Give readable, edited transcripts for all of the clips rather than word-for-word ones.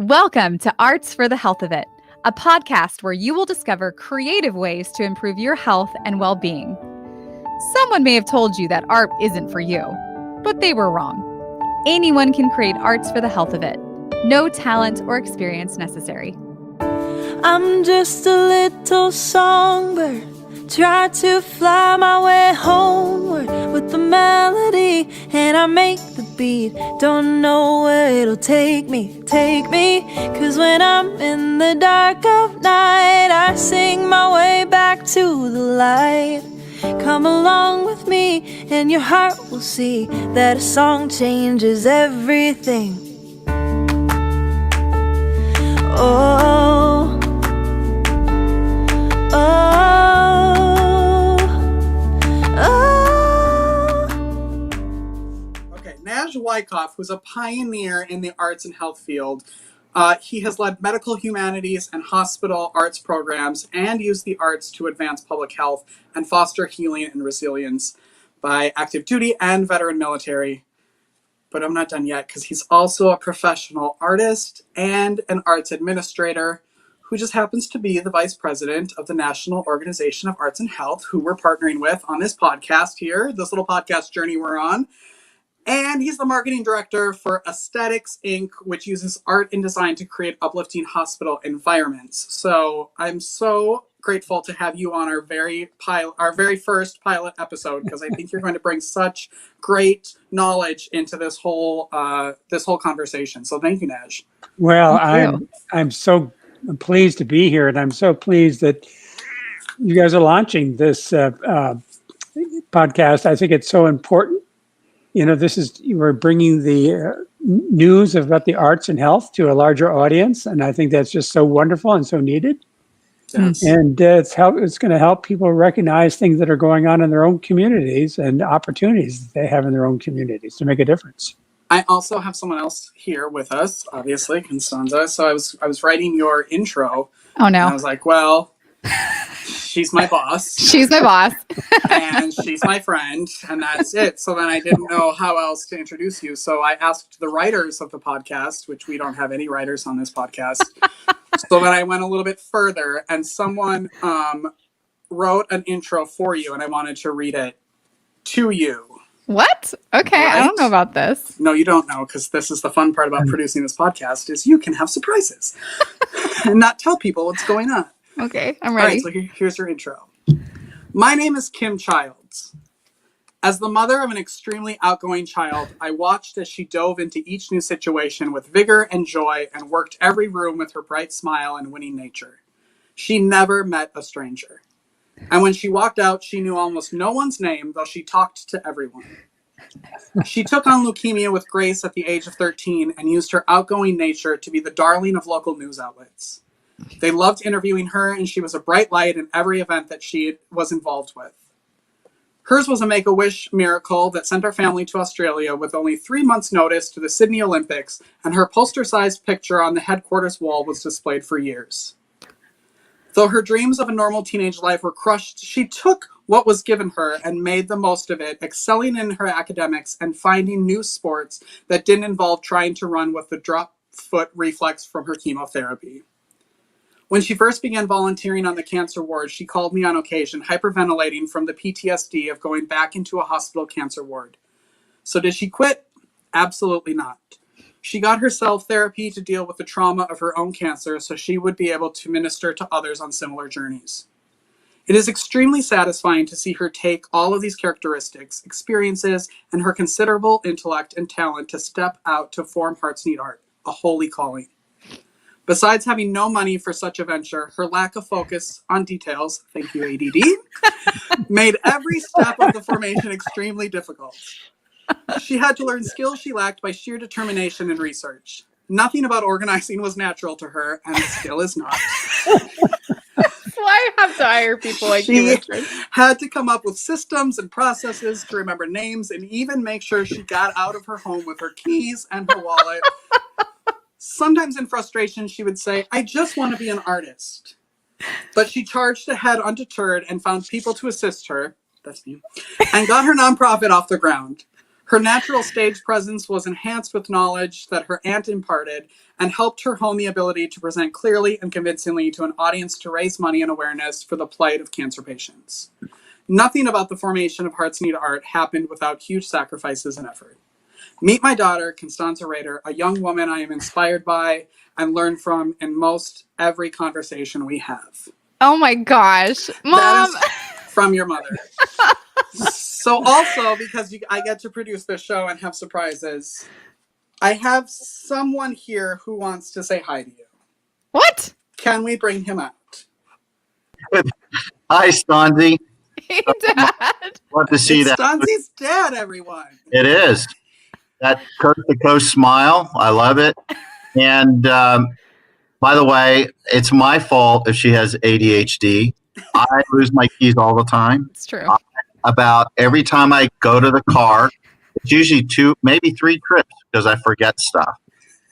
Welcome to Arts for the Health of It, a podcast where you will discover creative ways to improve your health and well-being. Someone may have told you that art isn't for you, but they were wrong. Anyone can create arts for the health of it. No talent or experience necessary. I'm just a little songbird, try to fly my way homeward with the melody, and I make the beat. Don't know where it'll take me, cause when I'm in the dark of night, I sing my way back to the light. Come along with me, and your heart will see that a song changes everything. Oh, oh, oh. Okay, Wikoff was a pioneer in the arts and health field. He has led medical humanities and hospital arts programs and used the arts to advance public health and foster healing and resilience by active duty and veteran military. But I'm not done yet, because he's also a professional artist and an arts administrator who just happens to be the vice president of the National Organization of Arts and Health, who we're partnering with on this podcast here, this little podcast journey we're on. And he's the marketing director for Aesthetics, Inc., which uses art and design to create uplifting hospital environments. So I'm so grateful to have you on our very first pilot episode, because I think you're going to bring such great knowledge into this whole conversation. So thank you, Naj. Well, I'm so pleased to be here, and I'm so pleased that you guys are launching this podcast. I think it's so important. You know, we're bringing the news about the arts and health to a larger audience, and I think that's just so wonderful and so needed. Yes. And it's going to help people recognize things that are going on in their own communities and opportunities that they have in their own communities to make a difference. I also have someone else here with us, obviously, Constanza. So I was writing your intro. Oh no! And I was like, well, she's my boss. She's my boss. And she's my friend, and that's it. So then I didn't know how else to introduce you. So I asked the writers of the podcast, which we don't have any writers on this podcast. So then I went a little bit further, and someone wrote an intro for you, and I wanted to read it to you. What? Okay, right? I don't know about this. No, you don't know, because this is the fun part about producing this podcast, is you can have surprises and not tell people what's going on. Okay, I'm ready. All right, so here's your intro. My name is Kim Childs. As the mother of an extremely outgoing child, I watched as she dove into each new situation with vigor and joy and worked every room with her bright smile and winning nature. She never met a stranger. And when she walked out, she knew almost no one's name, though she talked to everyone. She took on leukemia with grace at the age of 13 and used her outgoing nature to be the darling of local news outlets. They loved interviewing her, and she was a bright light in every event that she was involved with. Hers was a Make-A-Wish miracle that sent our family to Australia with only 3 months' notice to the Sydney Olympics, and her poster-sized picture on the headquarters wall was displayed for years. Though her dreams of a normal teenage life were crushed, she took what was given her and made the most of it, excelling in her academics and finding new sports that didn't involve trying to run with the drop foot reflex from her chemotherapy. When she first began volunteering on the cancer ward, she called me on occasion, hyperventilating from the PTSD of going back into a hospital cancer ward. So did she quit? Absolutely not. She got herself therapy to deal with the trauma of her own cancer so she would be able to minister to others on similar journeys. It is extremely satisfying to see her take all of these characteristics, experiences, and her considerable intellect and talent to step out to form Hearts Need Art, a holy calling. Besides having no money for such a venture, her lack of focus on details, thank you ADD, made every step of the formation extremely difficult. She had to learn skills she lacked by sheer determination and research. Nothing about organizing was natural to her, and still is not. That's why I have to hire people like you, Richard. She had to come up with systems and processes to remember names and even make sure she got out of her home with her keys and her wallet. Sometimes in frustration, she would say, I just want to be an artist. But she charged ahead undeterred and found people to assist her, that's me, and got her nonprofit off the ground. Her natural stage presence was enhanced with knowledge that her aunt imparted and helped her hone the ability to present clearly and convincingly to an audience to raise money and awareness for the plight of cancer patients. Nothing about the formation of Hearts Need Art happened without huge sacrifices and effort. Meet my daughter, Constanza, a young woman I am inspired by and learn from in most every conversation we have. Oh my gosh, Mom! That is from your mother. So also, because I get to produce this show and have surprises, I have someone here who wants to say hi to you. What? Can we bring him out? Hi, Stanzi. Hey, Dad. Love to see that. Stanzi's dad, everyone. It is. That coast-to-coast smile. I love it. And by the way, it's my fault if she has ADHD. I lose my keys all the time. It's true. About every time I go to the car, it's usually 2, maybe 3 trips because I forget stuff.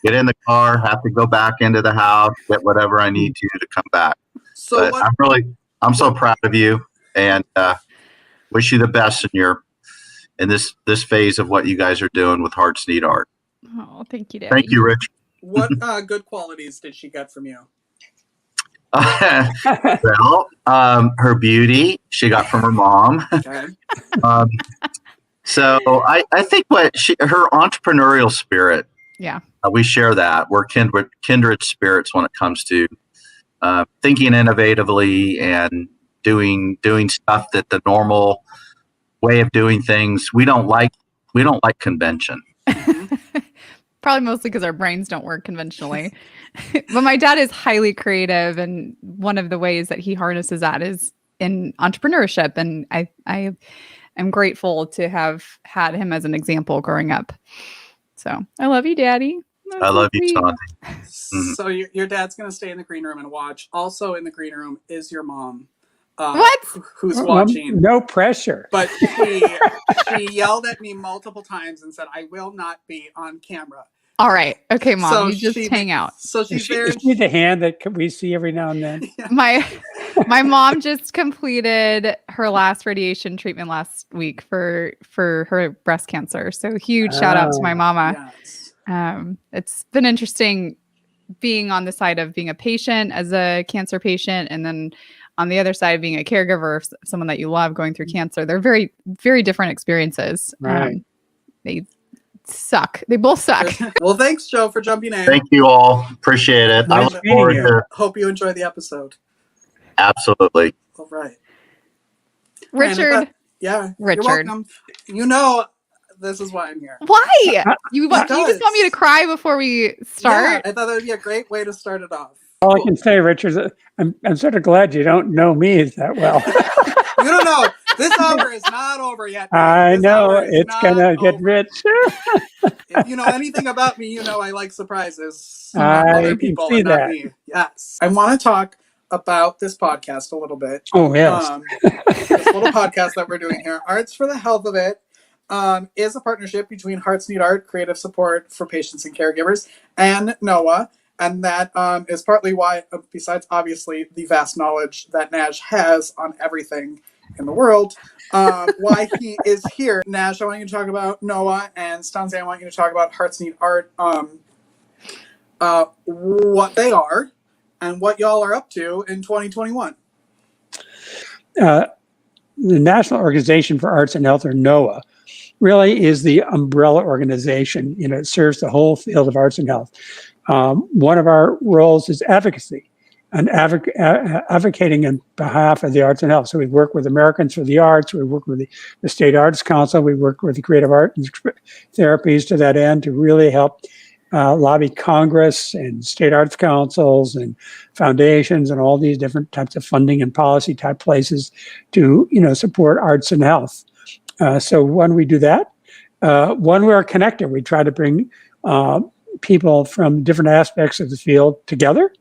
Get in the car, have to go back into the house, get whatever I need to come back. So But I'm so proud of you and wish you the best in this phase of what you guys are doing with Hearts Need Art. Oh, thank you, Dad. Thank you, Rich. what good qualities did she get from you? Well, her beauty she got from her mom. Okay. So I think her entrepreneurial spirit. Yeah. We share that. We're kindred spirits when it comes to thinking innovatively and doing stuff that the normal way of doing things we don't like convention. Probably mostly because our brains don't work conventionally. But my dad is highly creative, and one of the ways that he harnesses that is in entrepreneurship. And I am grateful to have had him as an example growing up. So I love you, Daddy. I love you, Sandy. So your dad's going to stay in the green room and watch. Also in the green room is your mom. What? Who's watching? No pressure. But she yelled at me multiple times and said, "I will not be on camera." All right. Okay, Mom. So you just hang out. So she's Is she the hand that we see every now and then? My mom just completed her last radiation treatment last week for her breast cancer. So huge shout out to my mama. Yes. It's been interesting being on the side of being a patient as a cancer patient, and then on the other side being a caregiver of someone that you love going through cancer. They're very, very different experiences. Right. They suck. They both suck. Well, thanks, Joe, for jumping in. Thank you all. Appreciate it. I Nice look meeting forward you. to Hope you enjoy the episode. absolutely. All right. Richard. Yeah. Richard. You're welcome. You know, this is why I'm here. Why? You just want me to cry before we start? Yeah, I thought that would be a great way to start it off. All I can say, Richard, is I'm sort of glad you don't know me that well. You don't know. This hour is not over yet. I This know hour is it's not gonna get over. rich. If you know anything about me, you know I like surprises. I Other can people see and not that. me. Yes. I want to talk about this podcast a little bit. Oh yes. This little podcast that we're doing here, Arts for the Health of It, is a partnership between Hearts Need Art, creative support for patients and caregivers, and NOAA. And that is partly why, besides obviously the vast knowledge that Naj has on everything in the world, why he is here. Naj, I want you to talk about NOAA, and Stanzi, I want you to talk about Hearts Need Art, what they are, and what y'all are up to in 2021. The National Organization for Arts and Health, or NOAA, really is the umbrella organization. It serves the whole field of arts and health. One of our roles is advocacy, and advocating on behalf of the arts and health. So we work with Americans for the Arts, we work with the State Arts Council, we work with the Creative Art and Therapies to that end to really help lobby Congress and state arts councils and foundations and all these different types of funding and policy type places to support arts and health. So when we do that, when we're a connector, we try to bring people from different aspects of the field together.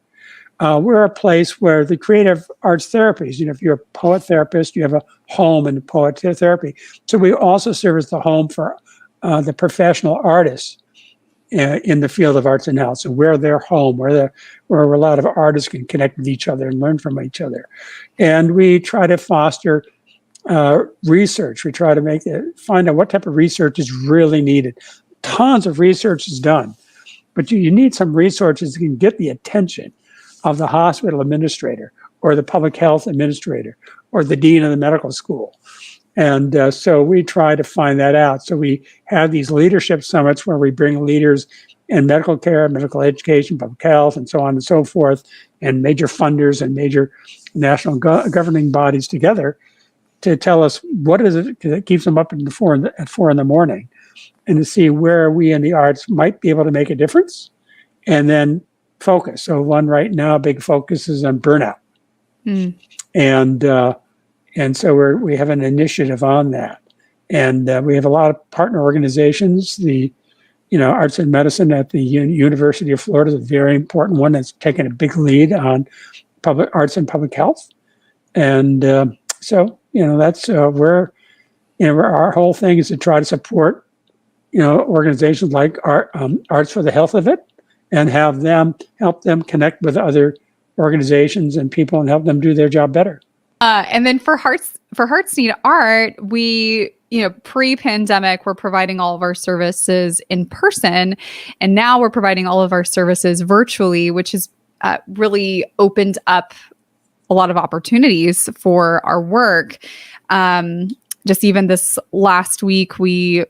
We're a place where the creative arts therapies, if you're a poet therapist, you have a home in poet therapy. So we also serve as the home for the professional artists in the field of arts and health. So we're their home, where a lot of artists can connect with each other and learn from each other. And we try to foster research. We try to find out what type of research is really needed. Tons of research is done, but you need some resources that can get the attention of the hospital administrator or the public health administrator or the dean of the medical school. And so we try to find that out. So we have these leadership summits where we bring leaders in medical care, medical education, public health, and so on and so forth, and major funders and major national governing bodies together to tell us what is it that keeps them up at 4 in the morning, and to see where we in the arts might be able to make a difference, and then focus. So one right now, big focus is on burnout. And so we have an initiative on that. And we have a lot of partner organizations. The Arts and Medicine at the University of Florida is a very important one that's taken a big lead on public arts and public health. And so that's where our whole thing is to try to support organizations like Arts for the Health of It, and help them connect with other organizations and people and help them do their job better. And then for Hearts Need Art, we, pre-pandemic, we're providing all of our services in person, and now we're providing all of our services virtually, which has really opened up a lot of opportunities for our work. Just even this last week, we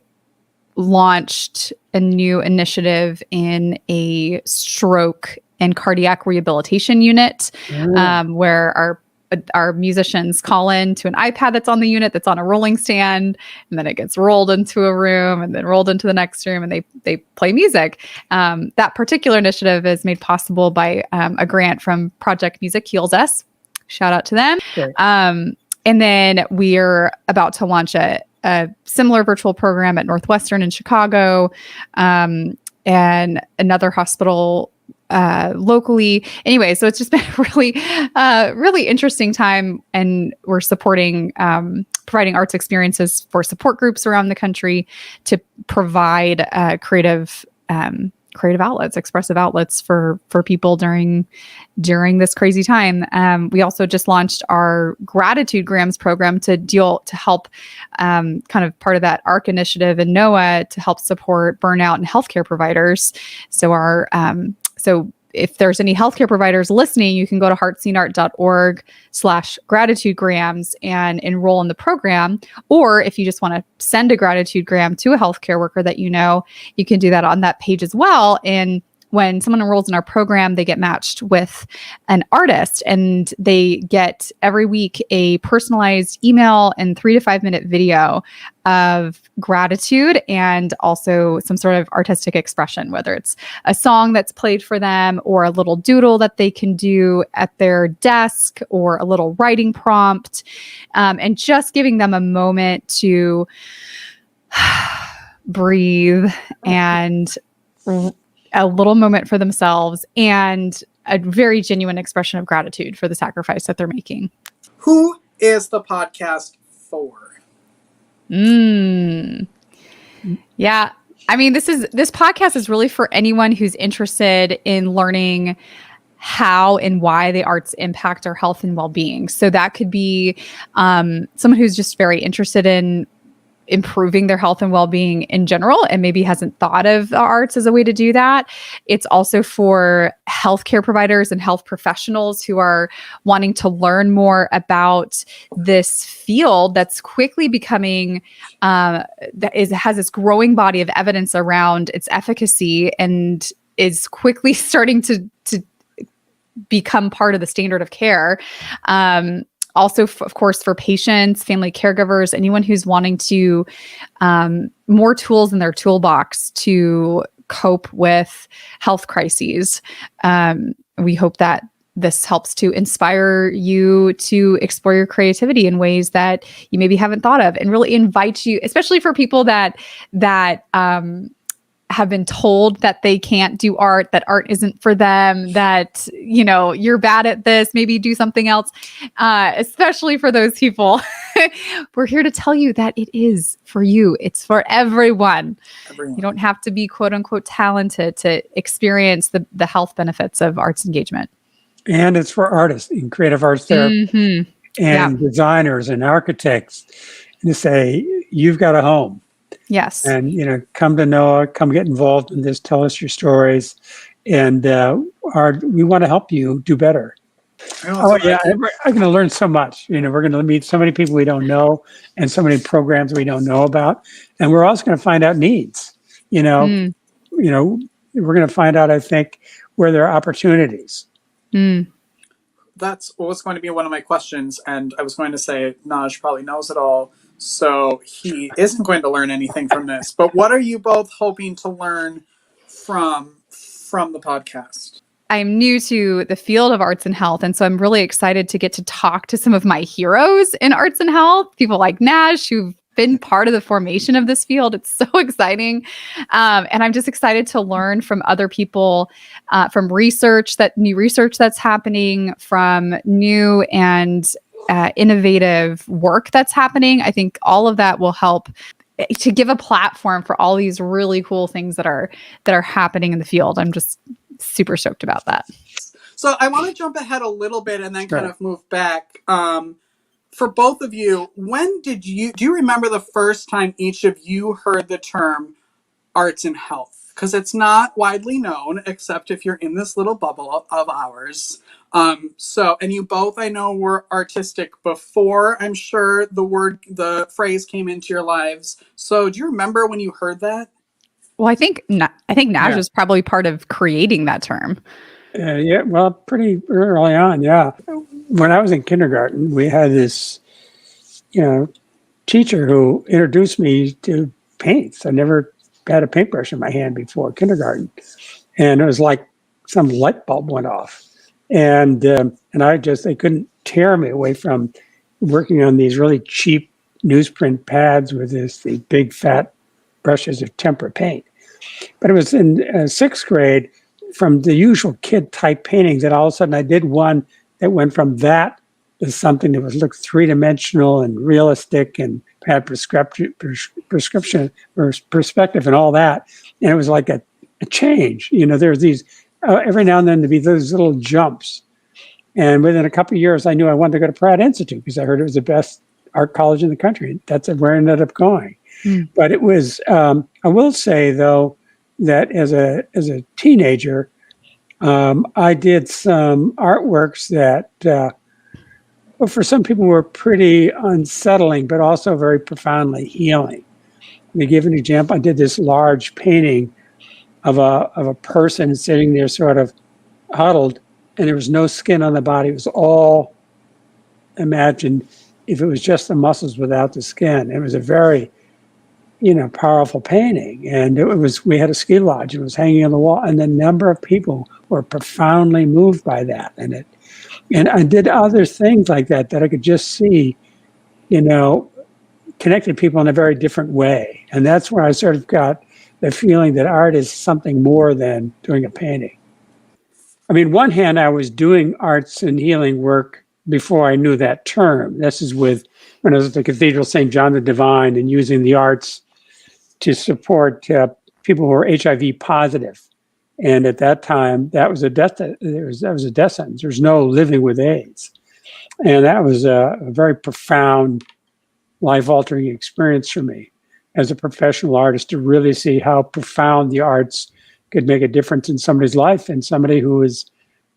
launched a new initiative in a stroke and cardiac rehabilitation unit, where our musicians call in to an iPad that's on the unit, that's on a rolling stand, and then it gets rolled into a room and then rolled into the next room, and they play music. That particular initiative is made possible by a grant from Project Music Heals Us. Shout out to them. Sure. And then we're about to launch a similar virtual program at Northwestern in Chicago, and another hospital locally. Anyway, so it's just been a really interesting time, and we're supporting providing arts experiences for support groups around the country to provide creative outlets, expressive outlets for people during this crazy time. We also just launched our Gratitude Grams program to help kind of part of that ARC initiative in NOAA to help support burnout and healthcare providers. So so if there's any healthcare providers listening, you can go to heartsneedart.org/gratitudegrams and enroll in the program. Or if you just want to send a gratitude gram to a healthcare worker that you can do that on that page as well. And when someone enrolls in our program, they get matched with an artist, and they get every week a personalized email and 3 to 5 minute video of gratitude and also some sort of artistic expression, whether it's a song that's played for them or a little doodle that they can do at their desk or a little writing prompt, and just giving them a moment to breathe and a little moment for themselves and a very genuine expression of gratitude for the sacrifice that they're making. Who is the podcast for? Yeah. I mean, this podcast is really for anyone who's interested in learning how and why the arts impact our health and well-being. So that could be someone who's just very interested in improving their health and well-being in general, and maybe hasn't thought of the arts as a way to do that. It's also for healthcare providers and health professionals who are wanting to learn more about this field that's quickly becoming, has this growing body of evidence around its efficacy and is quickly starting to become part of the standard of care. Also, of course, for patients, family caregivers, anyone who's wanting to more tools in their toolbox to cope with health crises. We hope that this helps to inspire you to explore your creativity in ways that you maybe haven't thought of, and really invite you, especially for people that have been told that they can't do art, that art isn't for them, that, you're bad at this, maybe do something else. Especially for those people, we're here to tell you that it is for you. It's for everyone. You don't have to be quote unquote talented to experience the health benefits of arts engagement. And it's for artists in creative arts therapy. and designers and architects, and to say, you've got a home. Yes. And, come to know it, come get involved in this, tell us your stories. And we want to help you do better. Oh, yeah. I'm going to learn so much. We're going to meet so many people we don't know and so many programs we don't know about. And we're also going to find out needs. We're going to find out, I think, where there are opportunities. That's was going to be one of my questions. And I was going to say, Naj probably knows it all. So he isn't going to learn anything from this. But what are you both hoping to learn from the podcast? I'm new to the field of arts and health, and so I'm really excited to get to talk to some of my heroes in arts and health, people like Nash, who've been part of the formation of this field. It's so exciting. And I'm just excited to learn from other people, from new research that's happening, from new and innovative work that's happening. I think all of that will help to give a platform for all these really cool things that are happening in the field. I'm just super stoked about that. So I want to jump ahead a little bit and then kind of move back. For both of you, do you remember the first time each of you heard the term arts and health? Because it's not widely known, except if you're in this little bubble of ours. And you both, I know, were artistic before, I'm sure, the phrase came into your lives. So do you remember when you heard that? Well, I think Naj was probably part of creating that term. Well, pretty early on, yeah. When I was in kindergarten, we had this, teacher who introduced me to paints. I never had a paintbrush in my hand before kindergarten. And it was like some light bulb went off. And they couldn't tear me away from working on these really cheap newsprint pads with these big fat brushes of tempera paint. But it was in sixth grade, from the usual kid type paintings, that all of a sudden I did one that went from that to something that looked three-dimensional and realistic and had perspective and all that. And it was like a change. There's these every now and then to be those little jumps. And within a couple of years, I knew I wanted to go to Pratt Institute because I heard it was the best art college in the country. That's where I ended up going. But it was, I will say though, that as a teenager, I did some artworks that, for some people were pretty unsettling, but also very profoundly healing. To give an example, I did this large painting of a person sitting there sort of huddled, and there was no skin on the body. It was all imagined if it was just the muscles without the skin. It was a very powerful painting. And we had a ski lodge, and it was hanging on the wall, and the number of people were profoundly moved by that. And I did other things like that I could just see, connected people in a very different way. And that's where I sort of got the feeling that art is something more than doing a painting. I mean, one hand, I was doing arts and healing work before I knew that term. This is when I was at the Cathedral St. John the Divine and using the arts to support people who were HIV positive. And at that time, that was a death sentence. There's no living with AIDS. And that was a very profound, life-altering experience for me as a professional artist, to really see how profound the arts could make a difference in somebody's life, and somebody who was,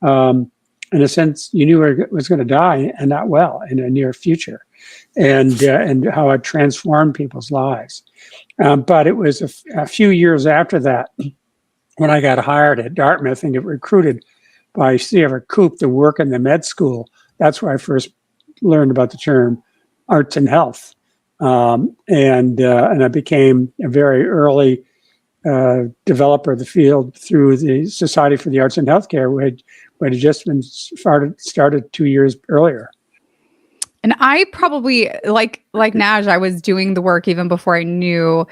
in a sense, you knew was going to die and not well in the near future, and how it transformed people's lives. But it was a few years after that when I got hired at Dartmouth and get recruited by C.Ever Koop to work in the med school. That's where I first learned about the term arts and health. And I became a very early developer of the field through the Society for the Arts and Healthcare, which had just been started 2 years earlier. And I probably, like Naj, I was doing the work even before I knew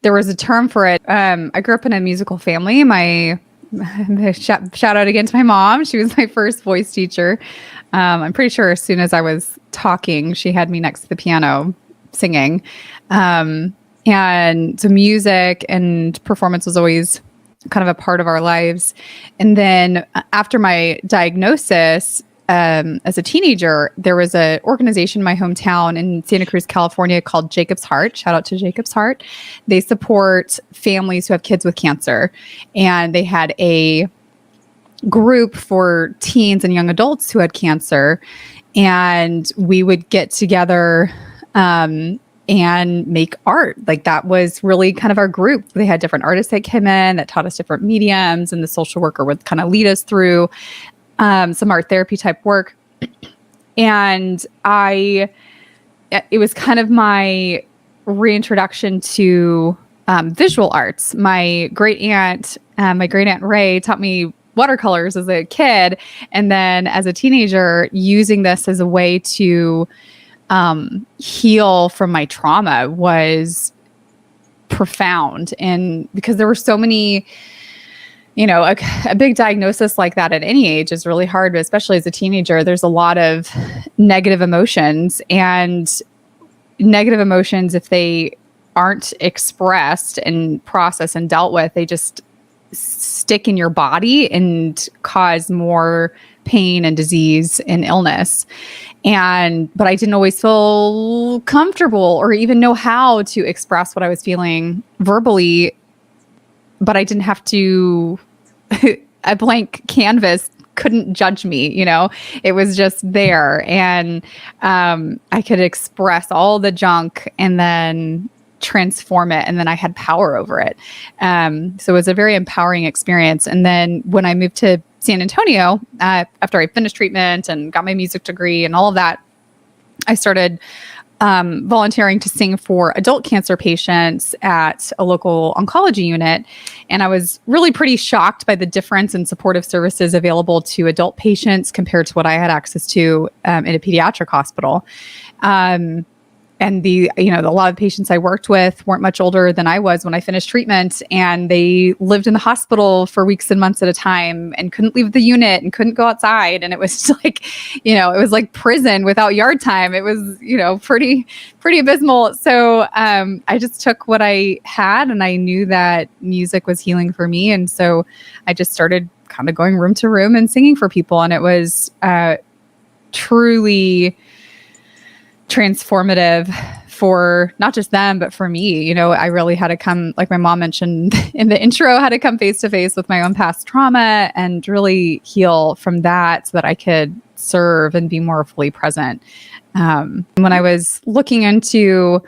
there was a term for it. I grew up in a musical family. Shout out again to my mom. She was my first voice teacher. I'm pretty sure as soon as I was talking, she had me next to the piano singing. And so music and performance was always kind of a part of our lives. And then after my diagnosis, as a teenager, there was an organization in my hometown in Santa Cruz, California called Jacob's Heart. Shout out to Jacob's Heart. They support families who have kids with cancer. And they had a group for teens and young adults who had cancer. And we would get together and make art. Like that was really kind of our group. They had different artists that came in that taught us different mediums, and the social worker would kind of lead us through some art therapy type work. And it was kind of my reintroduction to visual arts. My great aunt Ray taught me watercolors as a kid. And then as a teenager, using this as a way to heal from my trauma was profound. And because there were so many, a big diagnosis like that at any age is really hard, but especially as a teenager, there's a lot of negative emotions, and negative emotions, if they aren't expressed and processed and dealt with, they just stick in your body and cause more pain and disease and illness. But I didn't always feel comfortable or even know how to express what I was feeling verbally, but I didn't have to, a blank canvas couldn't judge me, it was just there. And I could express all the junk and then transform it, and then I had power over it. So it was a very empowering experience. And then when I moved to San Antonio, after I finished treatment and got my music degree and all of that, I started volunteering to sing for adult cancer patients at a local oncology unit. And I was really pretty shocked by the difference in supportive services available to adult patients compared to what I had access to in a pediatric hospital. And a lot of patients I worked with weren't much older than I was when I finished treatment, and they lived in the hospital for weeks and months at a time and couldn't leave the unit and couldn't go outside. And it was like, it was like prison without yard time. It was, pretty abysmal. So I just took what I had, and I knew that music was healing for me. And so I just started kind of going room to room and singing for people. And it was truly transformative for not just them, but for me. I really had to come, like my mom mentioned in the intro, had to come face to face with my own past trauma and really heal from that so that I could serve and be more fully present. When I was looking into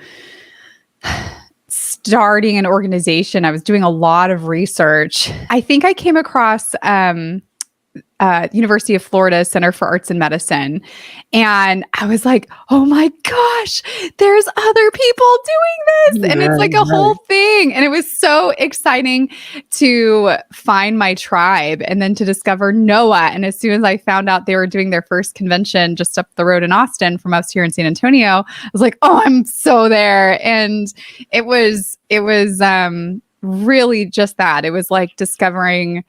starting an organization, I was doing a lot of research. I think I came across University of Florida Center for Arts and Medicine. And I was like, oh my gosh, there's other people doing this. And it's like a whole thing. And it was so exciting to find my tribe and then to discover NOAA. And as soon as I found out they were doing their first convention just up the road in Austin from us here in San Antonio, I was like, oh, I'm so there. And it was really just that. It was like discovering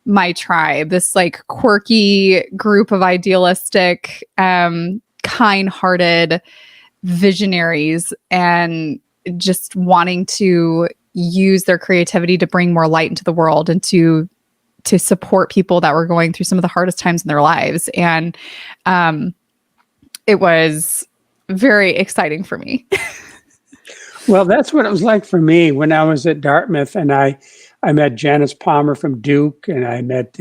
my tribe, this like quirky group of idealistic, kind-hearted visionaries, and just wanting to use their creativity to bring more light into the world and to support people that were going through some of the hardest times in their lives. And it was very exciting for me. Well, that's what it was like for me when I was at Dartmouth, and I met Janice Palmer from Duke, and I met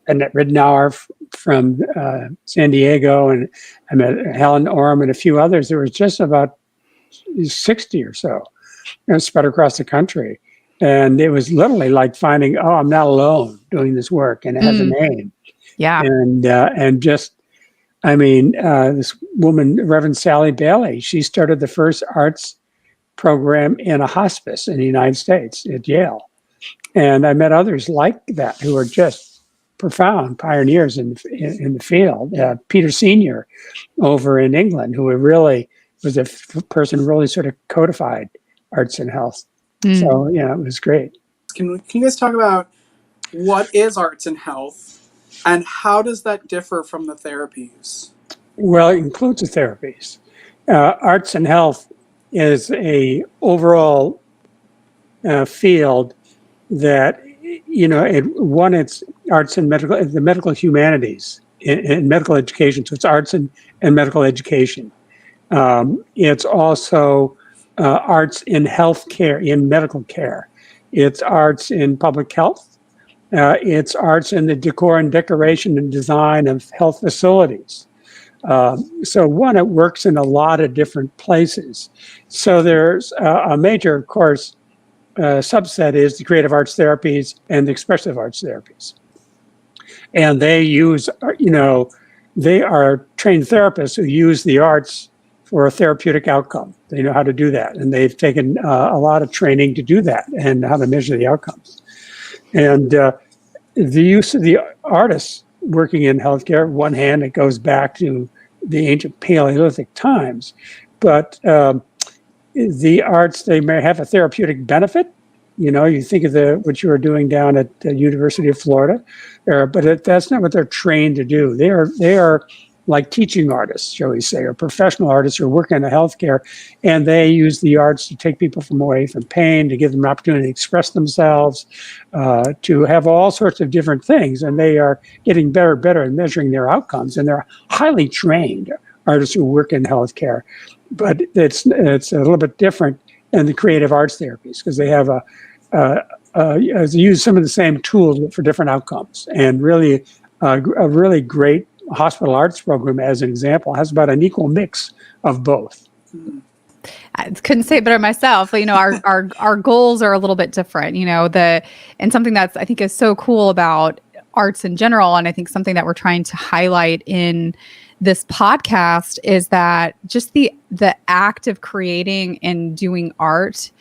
Annette Ridenour from San Diego, and I met Helen Orm and a few others. There was just about 60 or so, spread across the country. And it was literally like finding, oh, I'm not alone doing this work, and it has a name. Yeah. And just, this woman, Reverend Sally Bailey, she started the first arts program in a hospice in the United States at Yale. And I met others like that who are just profound pioneers in the field. Peter Senior over in England, who really was a person who really sort of codified arts and health. So, it was great. Can you guys talk about what is arts and health, and how does that differ from the therapies? Well, it includes the therapies. Arts and health is a overall field that, it's arts and the medical humanities in medical education. So it's arts and medical education. It's also arts in healthcare, in medical care. It's arts in public health. It's arts in the decor and decoration and design of health facilities. So one, it works in a lot of different places. So there's a major, of course, subset is the creative arts therapies and the expressive arts therapies. And they use, they are trained therapists who use the arts for a therapeutic outcome. They know how to do that. And they've taken a lot of training to do that and how to measure the outcomes. And the use of the artists working in healthcare, one hand, it goes back to the ancient Paleolithic times. But the arts, they may have a therapeutic benefit. You think of what you were doing down at the University of Florida, but that's not what they're trained to do. They are like teaching artists, shall we say, or professional artists who are working in healthcare, and they use the arts to take people away from pain, to give them an opportunity to express themselves, to have all sorts of different things, and they are getting better and better at measuring their outcomes, and they're highly trained artists who work in healthcare. But it's a little bit different than the creative arts therapies, because they have use some of the same tools for different outcomes. And really, a really great hospital arts program, as an example, has about an equal mix of both. I couldn't say it better myself. Our goals are a little bit different, and something that's, I think, is so cool about arts in general. And I think something that we're trying to highlight in this podcast is that just the act of creating and doing art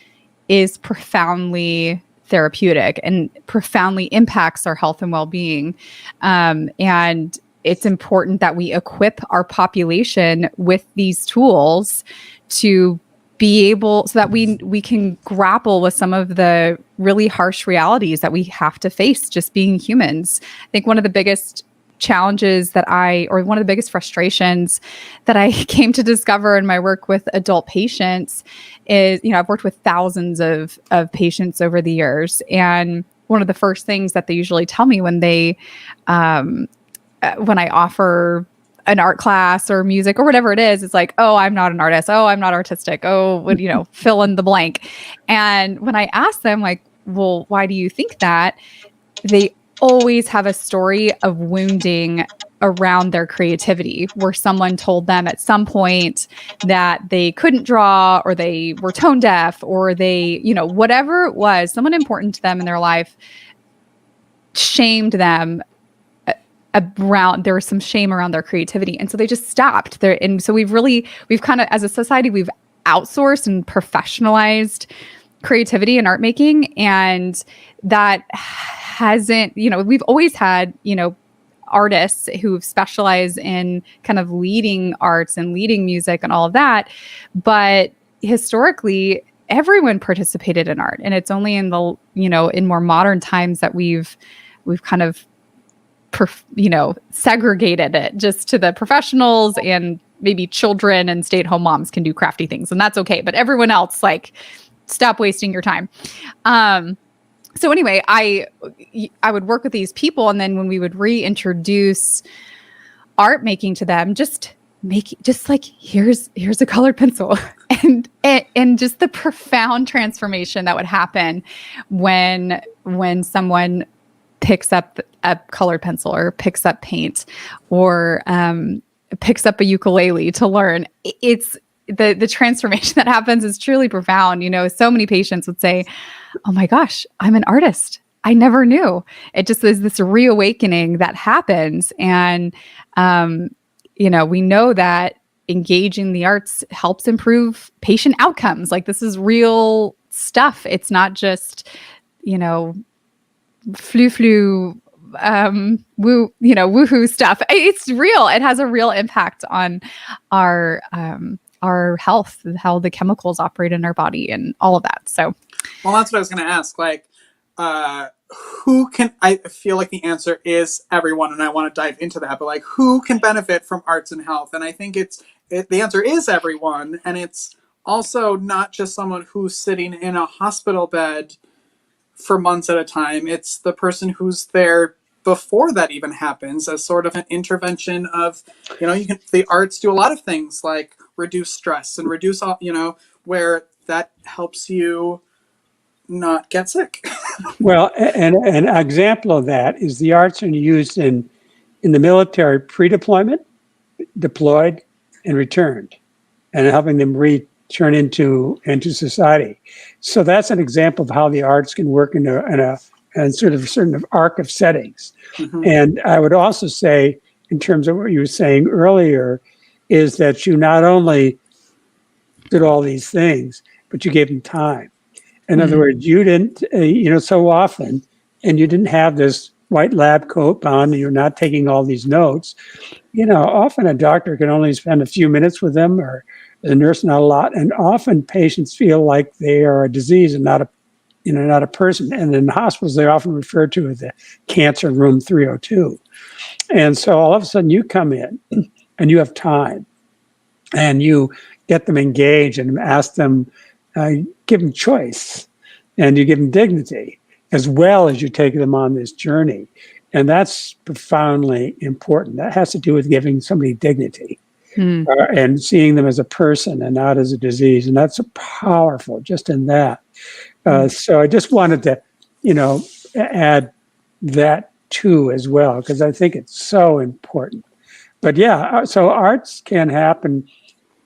is profoundly therapeutic and profoundly impacts our health and well-being. And it's important that we equip our population with these tools to be able, so that we can grapple with some of the really harsh realities that we have to face just being humans. I think one of the biggest challenges one of the biggest frustrations that I came to discover in my work with adult patients is, I've worked with thousands of patients over the years. And one of the first things that they usually tell me when I offer an art class or music or whatever it is, it's like, oh, I'm not an artist. Oh, I'm not artistic. Oh, fill in the blank. And when I ask them, like, well, why do you think that? They always have a story of wounding around their creativity, where someone told them at some point that they couldn't draw, or they were tone deaf, or they, whatever it was, someone important to them in their life shamed them there was some shame around their creativity. And so they just stopped there. And so we've kind of, as a society, we've outsourced and professionalized creativity and art making. And that hasn't, we've always had, artists who specialize in kind of leading arts and leading music and all of that. But historically, everyone participated in art. And it's only in the, in more modern times that we've kind of segregated it just to the professionals, and maybe children and stay-at-home moms can do crafty things, and that's okay. But everyone else, like, stop wasting your time. So anyway, I would work with these people, and then when we would reintroduce art making to them, just like, here's a colored pencil, and just the profound transformation that would happen when someone picks up a colored pencil, or picks up paint, or picks up a ukulele to learn. It's the transformation that happens is truly profound. So many patients would say, oh my gosh, I'm an artist. I never knew. It just is this reawakening that happens. And, we know that engaging the arts helps improve patient outcomes. Like, this is real stuff. It's not just, woohoo stuff. It's real. It has a real impact on our health, how the chemicals operate in our body, and all of that. So, well, that's what I was going to ask. Like, who can? I feel like the answer is everyone, and I want to dive into that. But like, who can benefit from arts and health? And I think the answer is everyone, and it's also not just someone who's sitting in a hospital bed for months at a time. It's the person who's there before that even happens as sort of an intervention of, the arts do a lot of things like reduce stress and reduce, where that helps you not get sick. Well, and an example of that is the arts are used in the military pre-deployment, deployed, and returned, and helping them return into society. So that's an example of how the arts can work in a sort of certain arc of settings. Mm-hmm. And I would also say, in terms of what you were saying earlier, is that you not only did all these things, but you gave them time. In other words, you didn't, so often, and you didn't have this white lab coat on, and you're not taking all these notes. Often a doctor can only spend a few minutes with them, or the nurse not a lot. And often patients feel like they are a disease and not a person. And in hospitals, they're often referred to as the cancer room 302. And so all of a sudden you come in and you have time and you get them engaged and ask them, give them choice, and you give them dignity, as well as you take them on this journey. And that's profoundly important. That has to do with giving somebody dignity and seeing them as a person and not as a disease. And that's powerful just in that. So I just wanted to, add that too as well, because I think it's so important. But yeah, so arts can happen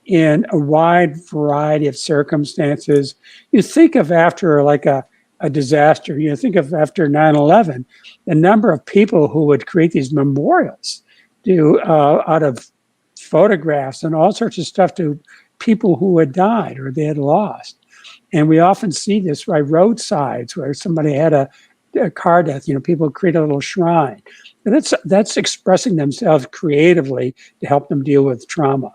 in a wide variety of circumstances. You think of after like a disaster, think of after 9/11, the number of people who would create these memorials out of photographs and all sorts of stuff to people who had died or they had lost. And we often see this by roadsides where somebody had a car death, people create a little shrine. And that's expressing themselves creatively to help them deal with trauma.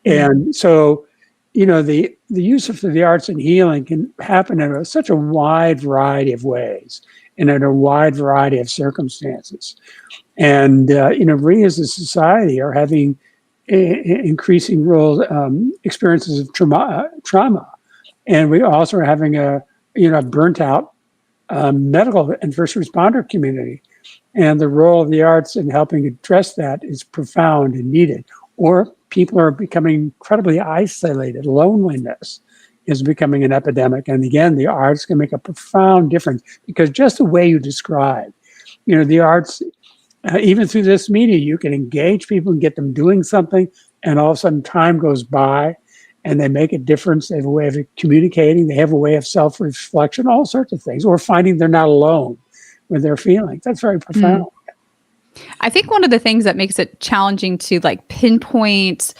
And so, the use of the arts and healing can happen in such a wide variety of ways and in a wide variety of circumstances. And, we as a society are having increasing experiences of trauma. And we also are having a burnt out medical and first responder community. And the role of the arts in helping address that is profound and needed. Or people are becoming incredibly isolated. Loneliness is becoming an epidemic. And again, the arts can make a profound difference, because just the way you describe, the arts, even through this media, you can engage people and get them doing something, and all of a sudden time goes by and they make a difference. They have a way of communicating. They have a way of self-reflection, all sorts of things, or finding they're not alone with their feelings. That's very profound. I think one of the things that makes it challenging to pinpoint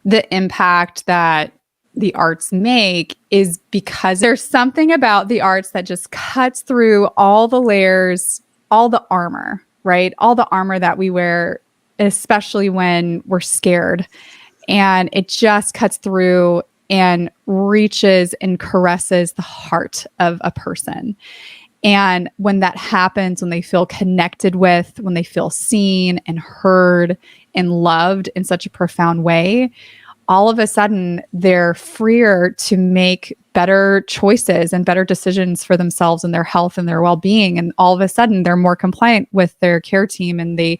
the impact that the arts make is because there's something about the arts that just cuts through all the layers, all the armor, right? All the armor that we wear, especially when we're scared. And it just cuts through and reaches and caresses the heart of a person. And when that happens, when they feel connected with, when they feel seen and heard and loved in such a profound way, all of a sudden they're freer to make better choices and better decisions for themselves and their health and their well-being. And all of a sudden they're more compliant with their care team, and they,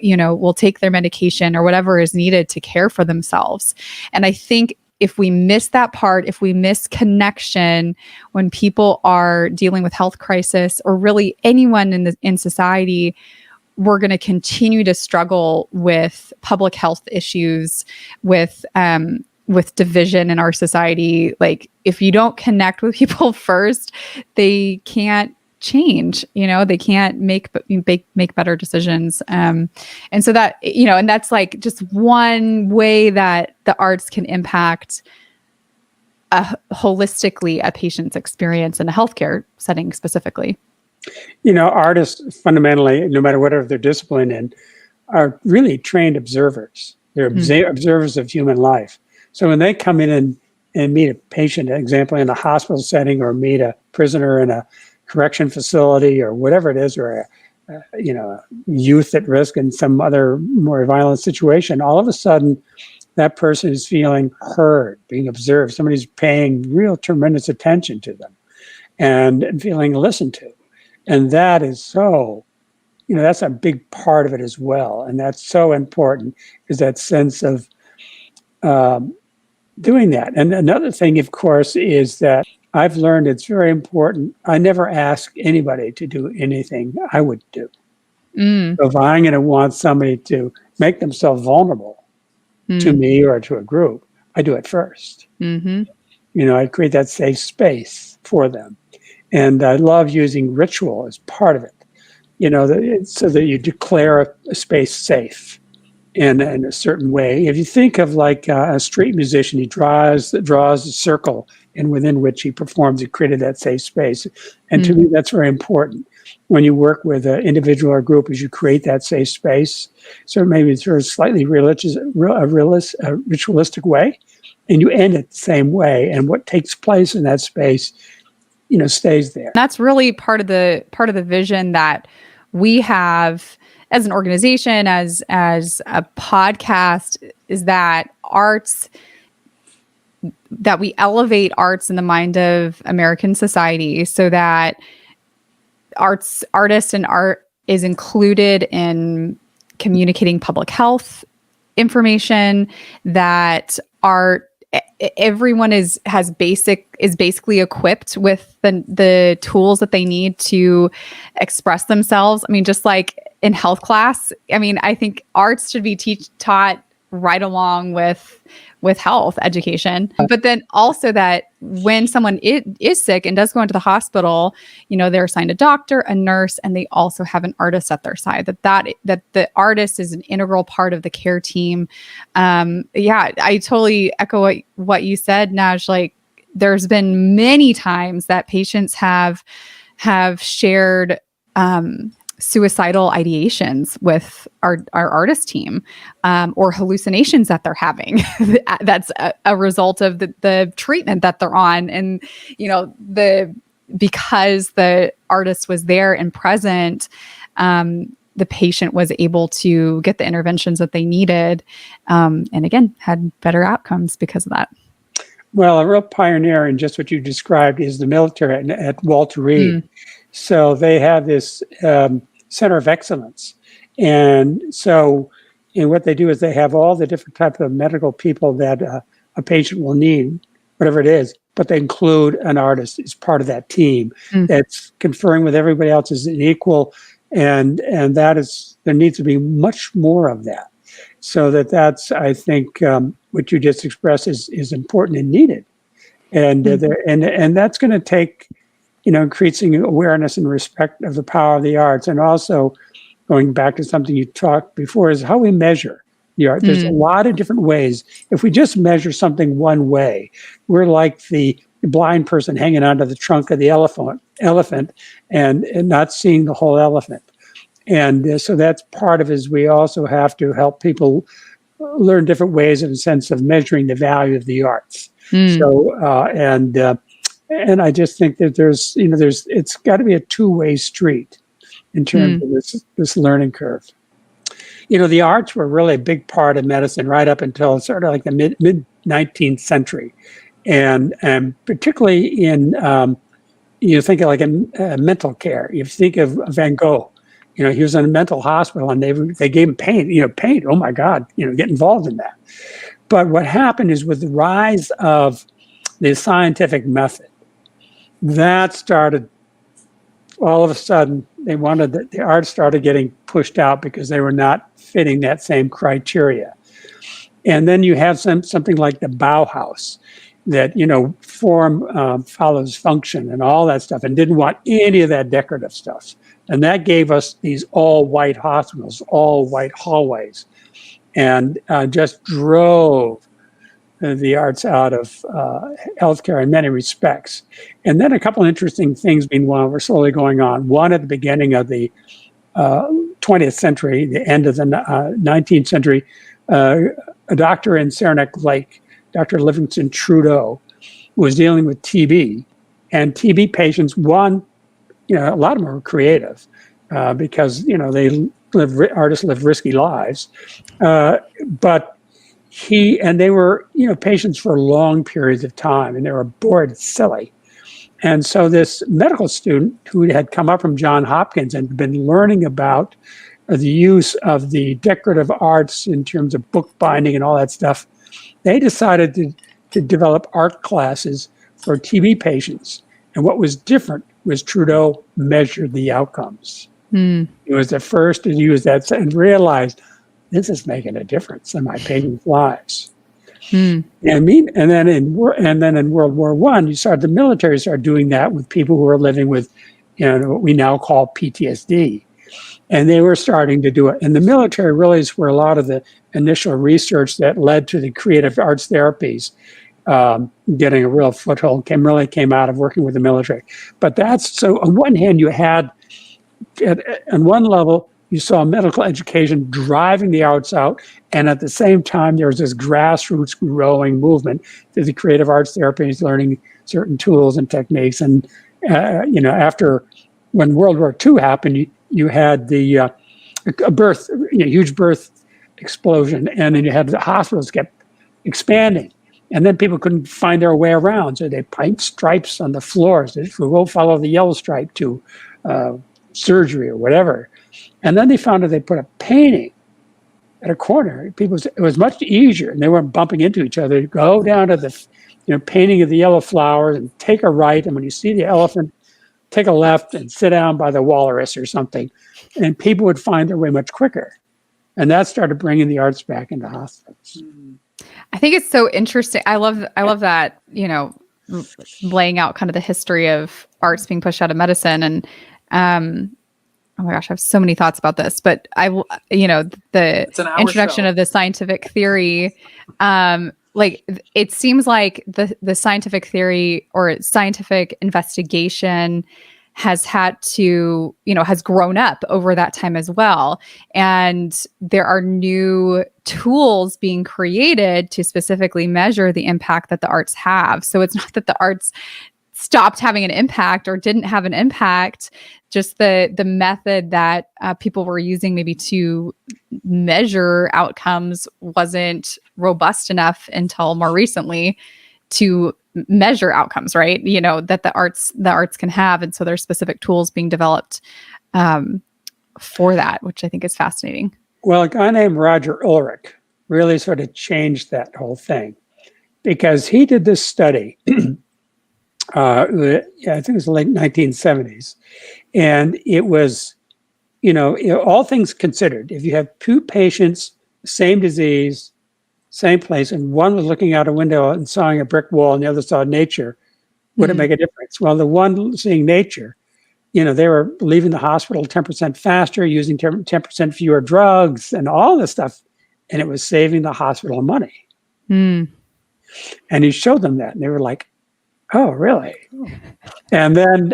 will take their medication or whatever is needed to care for themselves. And I think if we miss that part, if we miss connection when people are dealing with health crisis, or really anyone in society, we're going to continue to struggle with public health issues, with division in our society. Like, if you don't connect with people first, they can't change. They can't make better decisions. And so that, and that's just one way that the arts can impact holistically a patient's experience in a healthcare setting specifically. Artists fundamentally, no matter whatever their discipline in, are really trained observers. They're observers of human life. So when they come in and meet a patient, example, in a hospital setting, or meet a prisoner in a correction facility or whatever it is, or a youth at risk in some other more violent situation, all of a sudden that person is feeling heard, being observed. Somebody's paying real tremendous attention to them and feeling listened to. And that is so that's a big part of it as well. And that's so important, is that sense of doing that. And another thing, of course, is that I've learned it's very important. I never ask anybody to do anything I would do. So if I'm going to want somebody to make themselves vulnerable to me or to a group, I do it first. I create that safe space for them. And I love using ritual as part of it, so that you declare a space safe in a certain way. If you think of like a street musician, he draws a circle, and within which he performs, he created that safe space. And to me, that's very important. When you work with an individual or group, is you create that safe space. So maybe it's a slightly ritualistic way, and you end it the same way. And what takes place in that space, stays there. That's really part of the vision that we have as an organization, as a podcast, is that that we elevate arts in the mind of American society, so that artists and art is included in communicating public health information, that everyone is basically equipped with the tools that they need to express themselves. I mean, just like in health class, I think arts should be taught right along with health education. But then also that when someone is sick and does go into the hospital, they're assigned a doctor, a nurse, and they also have an artist at their side. That the artist is an integral part of the care team. I totally echo what you said, Naj. Like, there's been many times that patients have shared suicidal ideations with our artist team, or hallucinations that they're having. That's a result of the treatment that they're on. And, because the artist was there and present, the patient was able to get the interventions that they needed. And again, had better outcomes because of that. Well, a real pioneer in just what you described is the military at Walter Reed. So they have this center of excellence. And so what they do is they have all the different types of medical people that a patient will need, whatever it is, but they include an artist as part of that team that's conferring with everybody else as an equal. And there needs to be much more of that. So that's, I think, what you just expressed is important and needed. And and that's going to take increasing awareness and respect of the power of the arts. And also going back to something you talked before, is how we measure the art. There's a lot of different ways. If we just measure something one way, we're like the blind person hanging onto the trunk of the elephant and not seeing the whole elephant. And so that's part of it, is we also have to help people learn different ways of a sense of measuring the value of the arts. So, and I just think that it's got to be a two-way street in terms of this learning curve. The arts were really a big part of medicine right up until sort of like the mid 19th century, and particularly in you think of like a mental care. You think of Van Gogh. He was in a mental hospital, and they gave him paint. Paint. Oh my God! Get involved in that. But what happened is, with the rise of the scientific method, that started, all of a sudden, the art started getting pushed out because they were not fitting that same criteria. And then you have something like the Bauhaus that, form follows function and all that stuff, and didn't want any of that decorative stuff. And that gave us these all-white hospitals, all-white hallways, and just drove the arts out of healthcare in many respects. And then a couple of interesting things, meanwhile, were slowly going on. One, at the beginning of the 20th century, the end of the 19th century, a doctor in Saranac Lake, Dr. Livingston Trudeau, was dealing with TB. And TB patients, a lot of them were creative because, artists live risky lives. But they were, patients for long periods of time, and they were bored silly. And so this medical student who had come up from Johns Hopkins and been learning about the use of the decorative arts in terms of bookbinding and all that stuff, they decided to develop art classes for TB patients. And what was different was Trudeau measured the outcomes. He was the first to use that and realized this is making a difference in my patients' lives. And then in World War I, the military started doing that with people who were living with, what we now call PTSD. And they were starting to do it. And the military really is where a lot of the initial research that led to the creative arts therapies getting a real foothold came out of working with the military. But so on one hand, you had, on one level, you saw medical education driving the arts out. And at the same time, there was this grassroots growing movement through the creative arts therapies, learning certain tools and techniques. And, after when World War II happened, you had the huge birth explosion. And then you had the hospitals kept expanding. And then people couldn't find their way around. So they paint stripes on the floors. They will follow the yellow stripe to surgery or whatever. And then they found that they put a painting at a corner. It was much easier, and they weren't bumping into each other. Go down to the painting of the yellow flowers and take a right. And when you see the elephant, take a left and sit down by the walrus or something. And people would find their way much quicker. And that started bringing the arts back into hospitals. I think it's so interesting. I love that, laying out kind of the history of arts being pushed out of medicine. And, oh my gosh, I have so many thoughts about this, but the introduction of the scientific theory, it seems like the scientific theory or scientific investigation has has grown up over that time as well. And there are new tools being created to specifically measure the impact that the arts have. So it's not that the arts stopped having an impact or didn't have an impact, just the method that people were using maybe to measure outcomes wasn't robust enough until more recently to measure outcomes, right? That the arts can have. And so there's specific tools being developed for that, which I think is fascinating. Well, a guy named Roger Ulrich really sort of changed that whole thing because he did this study. I think it was the late 1970s. And it was, all things considered, if you have two patients, same disease, same place, and one was looking out a window and saw a brick wall and the other saw nature, would it make a difference? Well, the one seeing nature, they were leaving the hospital 10% faster, using 10% fewer drugs and all this stuff. And it was saving the hospital money. And he showed them that. And they were like, oh, really? And then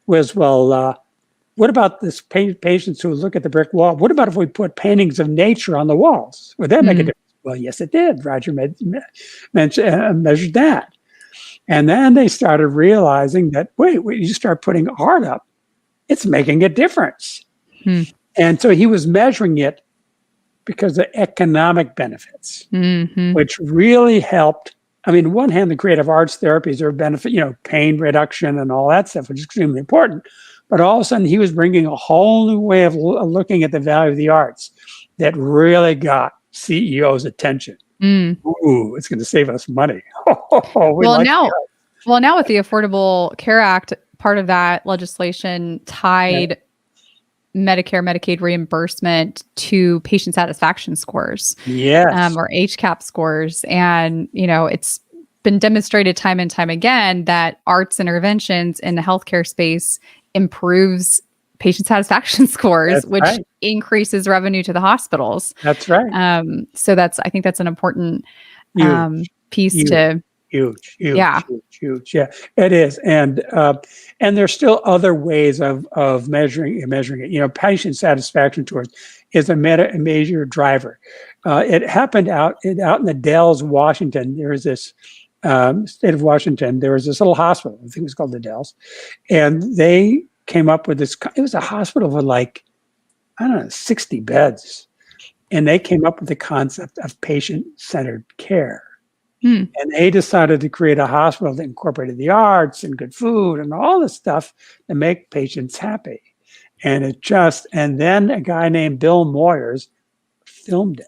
what about this patients who look at the brick wall? What about if we put paintings of nature on the walls? Would that make a difference? Well, yes, it did. Roger measured that. And then they started realizing that, wait, when you start putting art up, it's making a difference. And so he was measuring it because of economic benefits, which really helped. I mean, on one hand, the creative arts therapies are benefit, pain reduction and all that stuff, which is extremely important. But all of a sudden, he was bringing a whole new way of looking at the value of the arts that really got CEOs' attention. Ooh, it's going to save us money. Now with the Affordable Care Act, part of that legislation tied Medicare, Medicaid reimbursement to patient satisfaction scores, or HCAP scores. And, it's been demonstrated time and time again that arts interventions in the healthcare space improves patient satisfaction scores, which increases revenue to the hospitals. That's right. I think that's an important piece to. Huge. Yeah, it is. And there's still other ways of measuring it. Patient satisfaction scores is a major driver. It happened out in the Dells, Washington. There was this state of Washington. There was this little hospital. I think it was called the Dells, and they came up with this. It was a hospital with 60 beds, and they came up with the concept of patient-centered care. Hmm. And they decided to create a hospital that incorporated the arts and good food and all this stuff to make patients happy. And and then a guy named Bill Moyers filmed it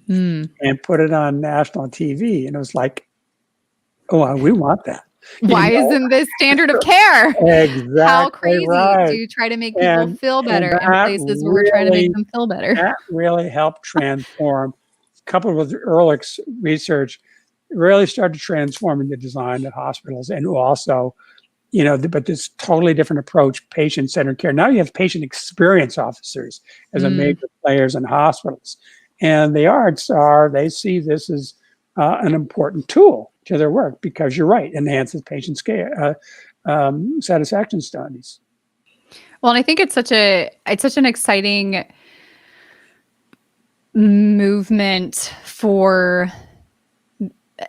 Hmm. and put it on national TV. And it was like, oh, we want that. Why isn't this standard of care? Exactly How crazy right. to try to make people feel better in that places where we're trying to make them feel better. That really helped transform, coupled with Ehrlich's research, really started to transform the design of hospitals. And also, but this totally different approach, patient-centered care. Now you have patient experience officers as a major players in hospitals. And the arts they see this as an important tool to their work because you're right, enhances patient care, satisfaction studies. Well, and I think it's such an exciting movement for,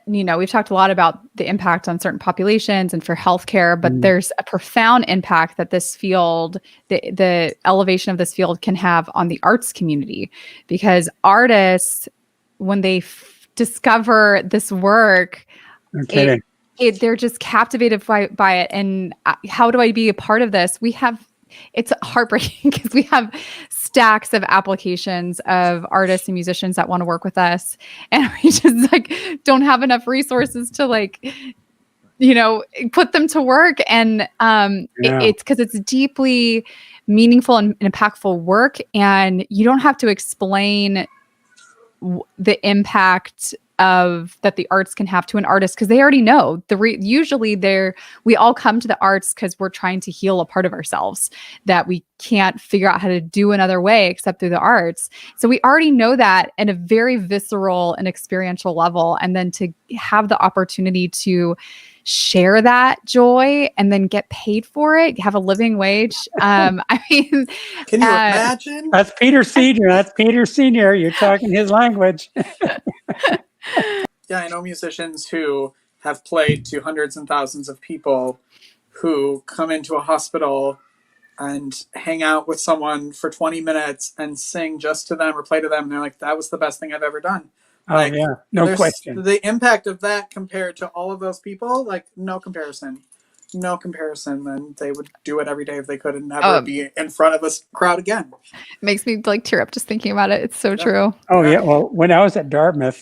we've talked a lot about the impact on certain populations and for healthcare, but there's a profound impact that this field, the elevation of this field can have on the arts community, because artists, when they discover this work, they're just captivated by it. And how do I be a part of this? It's heartbreaking because we have stacks of applications of artists and musicians that want to work with us. And we just don't have enough resources to put them to work. And it's because it's deeply meaningful and impactful work. And you don't have to explain the impact that the arts can have to an artist, because they already know. Usually we all come to the arts because we're trying to heal a part of ourselves that we can't figure out how to do another way except through the arts. So we already know that in a very visceral and experiential level, and then to have the opportunity to share that joy and then get paid for it, have a living wage. I mean, can you imagine? That's Peter Senior. That's Peter Senior. You're talking his language. Yeah, I know musicians who have played to hundreds and thousands of people who come into a hospital and hang out with someone for 20 minutes and sing just to them or play to them. And they're like, that was the best thing I've ever done. Yeah, no question. The impact of that compared to all of those people, no comparison. No comparison. And they would do it every day if they could and never be in front of a crowd again. It makes me tear up just thinking about it. It's so true. Oh, yeah. Well, when I was at Dartmouth,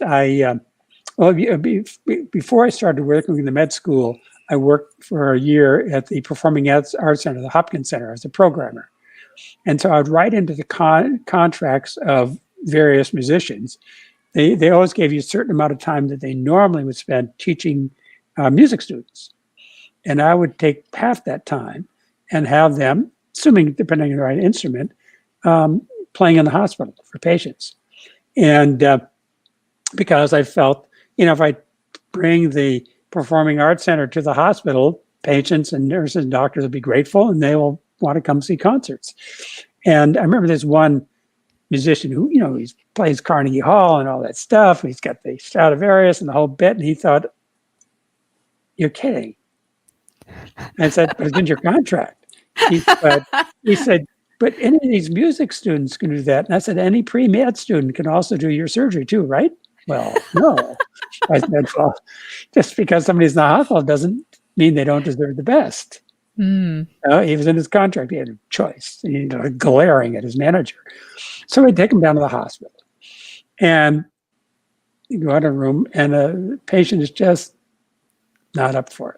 before I started working in the med school, I worked for a year at the Performing Arts Center, the Hopkins Center, as a programmer. And so I would write into the contracts of various musicians. They always gave you a certain amount of time that they normally would spend teaching music students. And I would take half that time and have them, assuming depending on the right instrument, playing in the hospital for patients. And because I felt, if I bring the Performing Arts Center to the hospital, patients and nurses and doctors will be grateful and they will want to come see concerts. And I remember this one musician who, he plays Carnegie Hall and all that stuff. He's got the Stradivarius and the whole bit. And he thought, you're kidding. And I said, but it's in your contract. He said, but any of these music students can do that. And I said, any pre-med student can also do your surgery too, right? Well, no. I said, well, just because somebody's in the hospital doesn't mean they don't deserve the best. He was in his contract. He had a choice. He was glaring at his manager. So we take him down to the hospital. And you go in a room and a patient is just not up for it.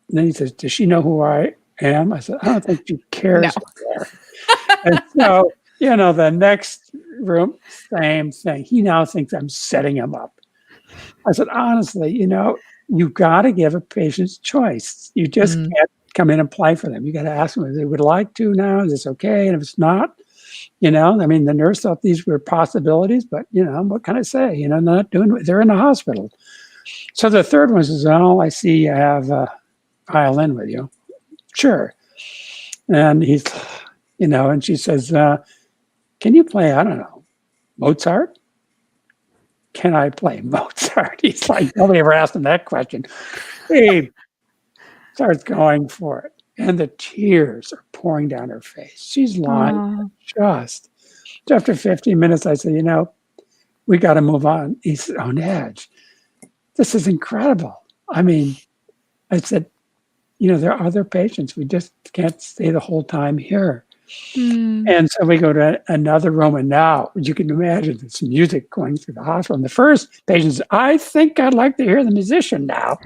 And then he says, does she know who I am? I said, I don't think she cares. No. And so, the next room, same thing. He now thinks I'm setting him up. I said, honestly, you've got to give a patient's choice. You just can't come in and play for them. You got to ask them if they would like to now. Is this okay? And if it's not, the nurse thought these were possibilities, but, what can I say? Not doing it. They're in the hospital. So the third one says, I see you have a violin with you. Sure. And he's, and she says, can you play, I don't know, Mozart? Can I play Mozart? He's like, nobody ever asked him that question. He starts going for it. And the tears are pouring down her face. She's lying just after 15 minutes, I said, we got to move on. He's on edge. this is incredible. I mean, I said, there are other patients. We just can't stay the whole time here. And so we go to another room, and now you can imagine this music going through the hospital. And the first patient says, I think I'd like to hear the musician now.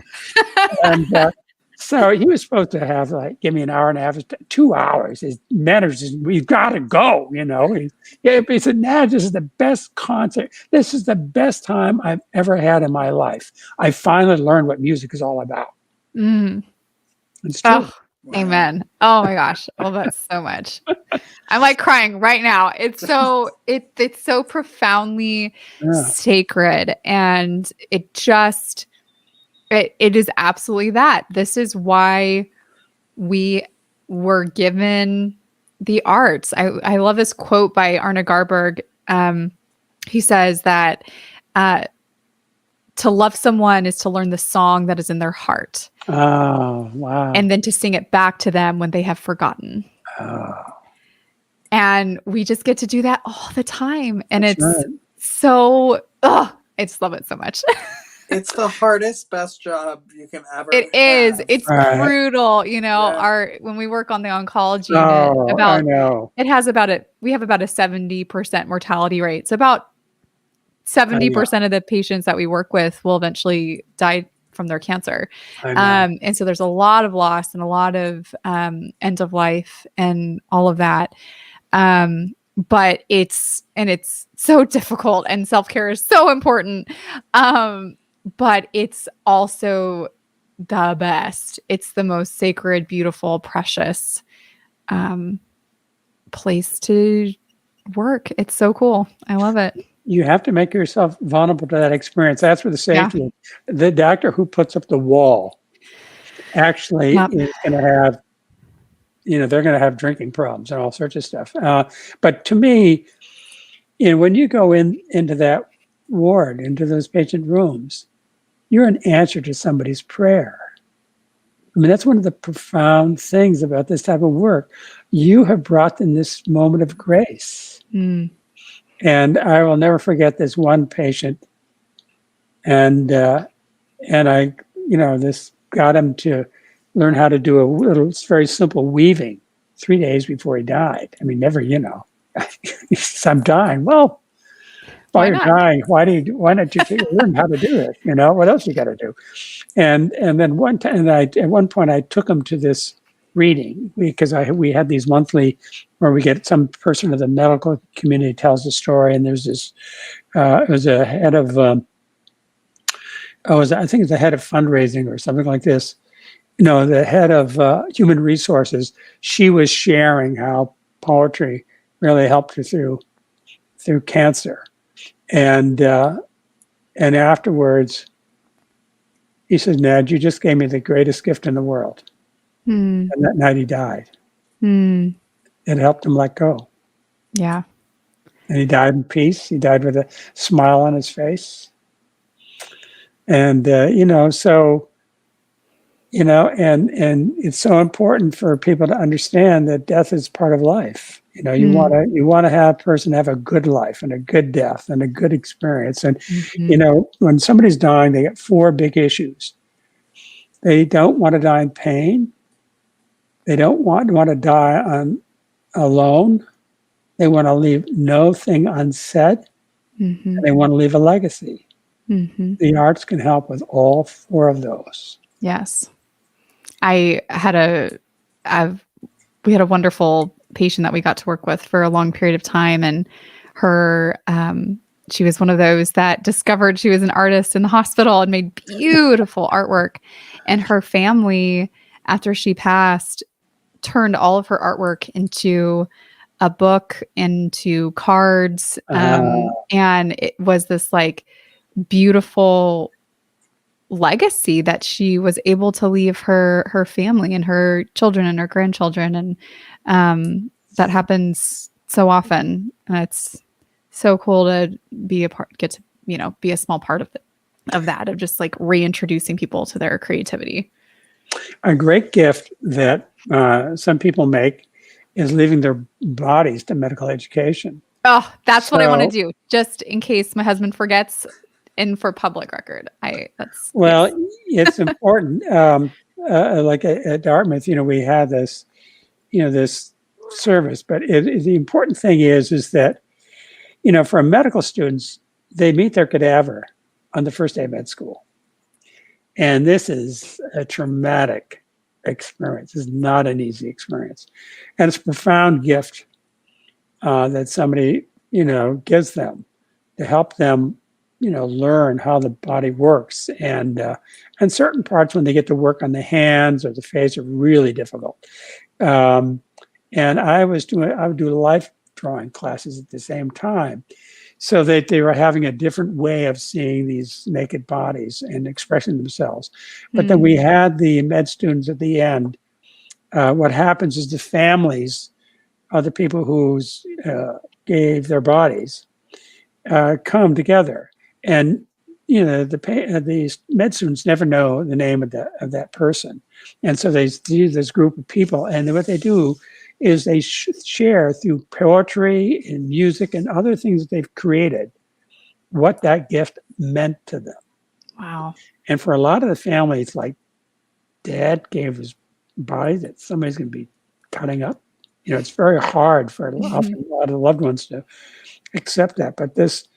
And so he was supposed to have give me an hour and a half, 2 hours. His manager says, we've got to go, He said, Nad, this is the best concert. This is the best time I've ever had in my life. I finally learned what music is all about. It's true. Oh, amen. Oh my gosh. I love that so much. I'm like crying right now. It's so it's so profoundly sacred, and it is absolutely that. This is why we were given the arts. I love this quote by Arne Garberg. He says that to love someone is to learn the song that is in their heart. Oh, wow. And then to sing it back to them when they have forgotten. Oh. And we just get to do that all the time. And That's it's right. so, I just love it so much. It's the hardest, best job you can ever It is. have. It's brutal. When we work on the oncology unit, I know. We have about a 70% mortality rate. So about 70% of the patients that we work with will eventually die from their cancer. And so there's a lot of loss and a lot of end of life and all of that. But it's so difficult, and self-care is so important. But it's also the best. It's the most sacred, beautiful, precious place to work. It's so cool. I love it. You have to make yourself vulnerable to that experience. That's where the safety is. The doctor who puts up the wall actually is going to have, they're going to have drinking problems and all sorts of stuff. But to me, when you go into that ward, into those patient rooms, you're an answer to somebody's prayer. I mean, that's one of the profound things about this type of work. You have brought them this moment of grace. And I will never forget this one patient. And I, this got him to learn how to do a little, very simple weaving 3 days before he died. I mean, never, he says, I'm dying. Well, while you're dying, why don't you learn how to do it? What else you got to do? And then at one point I took him to this reading because we had these monthly where we get some person of the medical community tells a story, and there's this it was a head of I think it's the head of fundraising or something like this. The head of human resources. She was sharing how poetry really helped her through cancer, and afterwards he says, Nad, you just gave me the greatest gift in the world. And that night he died. It helped him let go. Yeah. And he died in peace. He died with a smile on his face. And, so, and it's so important for people to understand that death is part of life. You want to have a person have a good life and a good death and a good experience. And, when somebody's dying, they get 4 big issues. They don't want to die in pain. They don't want to die alone. They want to leave no thing unsaid. And they want to leave a legacy. The arts can help with all 4 of those. Yes. We had a wonderful patient that we got to work with for a long period of time. And her, she was one of those that discovered she was an artist in the hospital and made beautiful artwork. And her family, after she passed, turned all of her artwork into a book, into cards. And it was this beautiful legacy that she was able to leave her family and her children and her grandchildren. And that happens so often. And it's so cool to be be a small part of that, of just reintroducing people to their creativity. A great gift that some people make is leaving their bodies to medical education. Oh, that's what I want to do. Just in case my husband forgets, in for public record. Well, yes. it's important. Like at Dartmouth, we had this, this service, but the important thing is that, for medical students, they meet their cadaver on the first day of med school. And this is a traumatic experience. It's not an easy experience. And it's a profound gift that somebody, gives them to help them, learn how the body works. And certain parts when they get to work on the hands or the face are really difficult. And I would do life drawing classes at the same time, so that they were having a different way of seeing these naked bodies and expressing themselves. But then we had the med students at the end. What happens is the families of the people who gave their bodies come together, and the med students never know the name of that person, and so they see this group of people, and what they do is they share through poetry and music and other things that they've created what that gift meant to them. Wow. And for a lot of the families, like dad gave his body that somebody's going to be cutting up. It's very hard for often a lot of loved ones to accept that. But this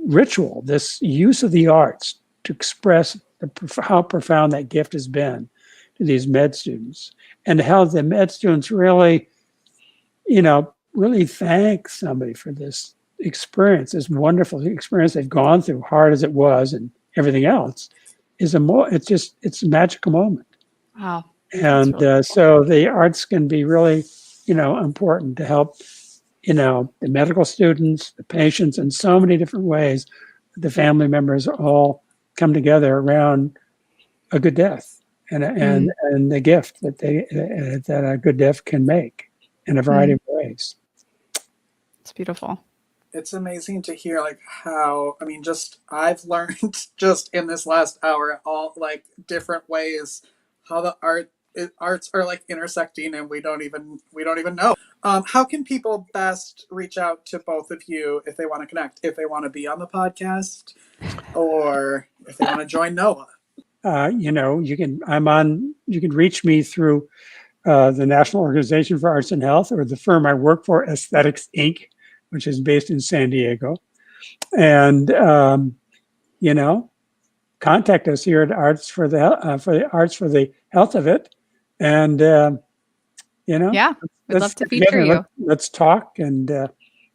ritual, this use of the arts to express how profound that gift has been to these med students, and how the med students really thank somebody for this experience, this wonderful experience they've gone through, hard as it was and everything else, it's a magical moment. Wow. And really cool. So the arts can be really, important to help, the medical students, the patients, in so many different ways. The family members all come together around a good death. And the gift that a good death can make in a variety of ways. It's beautiful. It's amazing to hear how, I've learned just in this last hour, all different ways how the arts are intersecting, and we don't even know. How can people best reach out to both of you if they want to connect, if they want to be on the podcast, or if they want to join NOAA? You can reach me through the National Organization for Arts and Health, or the firm I work for, Aesthetics Inc., which is based in San Diego. And, contact us here at Arts for the Health of It. And, yeah, we'd love to feature you. Let's talk and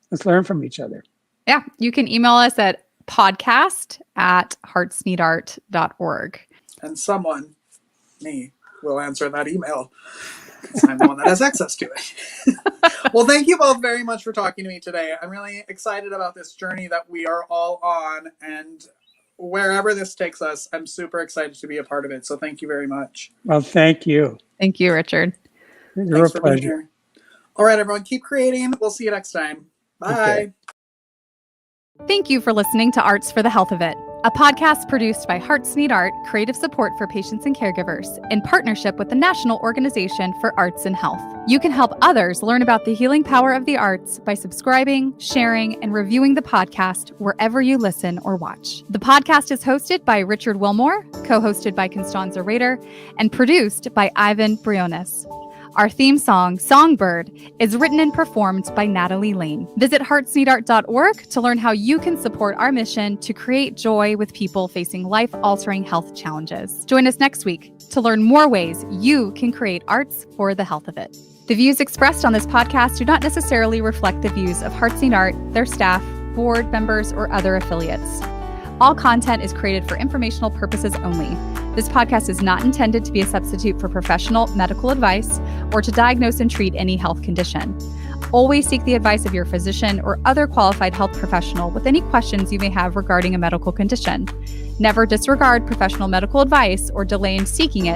let's learn from each other. Yeah, you can email us at podcast@heartsneedart.org. And someone, me, will answer that email, because I'm the one that has access to it. Well, thank you both very much for talking to me today. I'm really excited about this journey that we are all on, and wherever this takes us, I'm super excited to be a part of it. So thank you very much. Well, thank you. Thank you, Richard. You're a pleasure. All right, everyone, keep creating. We'll see you next time. Bye. Okay. Thank you for listening to Arts for the Health of It, a podcast produced by Hearts Need Art, creative support for patients and caregivers, in partnership with the National Organization for Arts and Health. You can help others learn about the healing power of the arts by subscribing, sharing, and reviewing the podcast wherever you listen or watch. The podcast is hosted by Richard Wilmore, co-hosted by Constanza Rader, and produced by Ivan Briones. Our theme song, Songbird, is written and performed by Natalie Lane. Visit heartsneedart.org to learn how you can support our mission to create joy with people facing life-altering health challenges. Join us next week to learn more ways you can create arts for the health of it. The views expressed on this podcast do not necessarily reflect the views of Hearts Need Art, their staff, board members, or other affiliates. All content is created for informational purposes only. This podcast is not intended to be a substitute for professional medical advice or to diagnose and treat any health condition. Always seek the advice of your physician or other qualified health professional with any questions you may have regarding a medical condition. Never disregard professional medical advice or delay in seeking it